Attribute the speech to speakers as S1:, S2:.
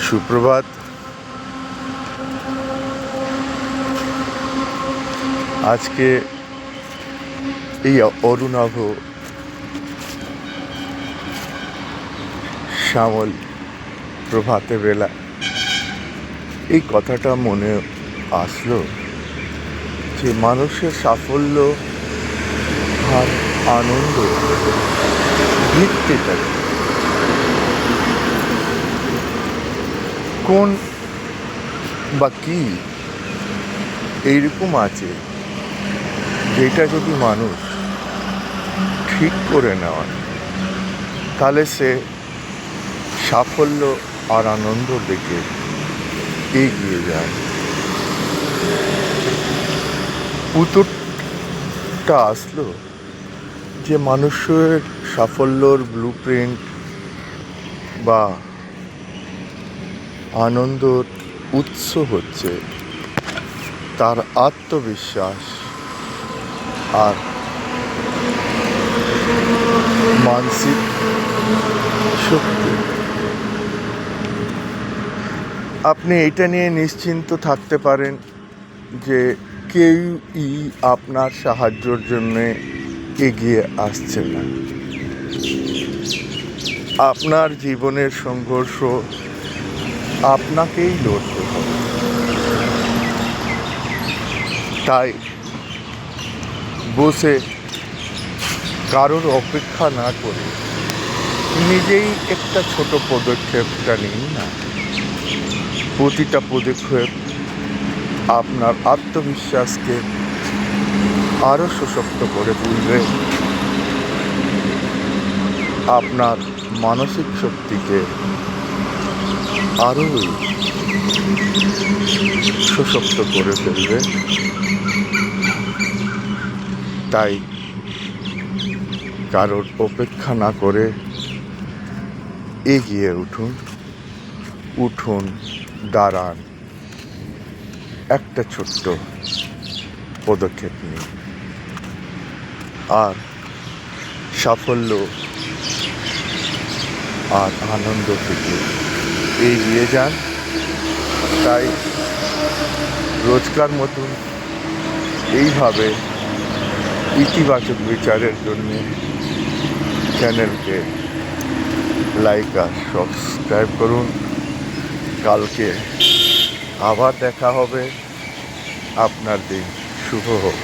S1: সুপ্রভাত। আজকে এই অরুণাভ শ্যামল প্রভাতে বেলা এই কথাটা মনে আসলো যে মানুষের সাফল্য আর আনন্দ ভিত্তিটা কোন বা কি এইরকম আছে যেটা যদি মানুষ ঠিক করে নেওয়ায় তাহলে সে সাফল্য আর আনন্দ দেখে এগিয়ে যায়। উত্তরটা আসলো যে মানুষের সাফল্যর ব্লুপ্রিন্ট বা আনন্দর উৎস হচ্ছে তার আত্মবিশ্বাস আর মানসিক শক্তি। আপনি এটা নিয়ে নিশ্চিন্ত থাকতে পারেন যে কেউই আপনার সাহায্যের জন্য এগিয়ে আসছে না। আপনার জীবনের সংঘর্ষ আপনাকেই লড়তে হবে। তাই বসে কারোর অপেক্ষা না করে নিজেই একটা ছোট পদক্ষেপটা নিন না। প্রতিটা পদক্ষেপ আপনার আত্মবিশ্বাসকে আরও সশক্ত করে তুলবে, আপনার মানসিক শক্তিকে আরও সশক্ত করে ফেলবে। তাই কারোর অপেক্ষা না করে এগিয়ে উঠুন, দাঁড়ান, একটা ছোট্ট পদক্ষেপ নিন আর সাফল্য আর আনন্দ থেকে এগিয়ে যান। তাই রোজকার মতন এইভাবে ইতিবাচক বিচারের জন্য চ্যানেলকে লাইক আর সাবস্ক্রাইব করুন। কালকে আবার দেখা হবে। আপনার দিন শুভ হোক।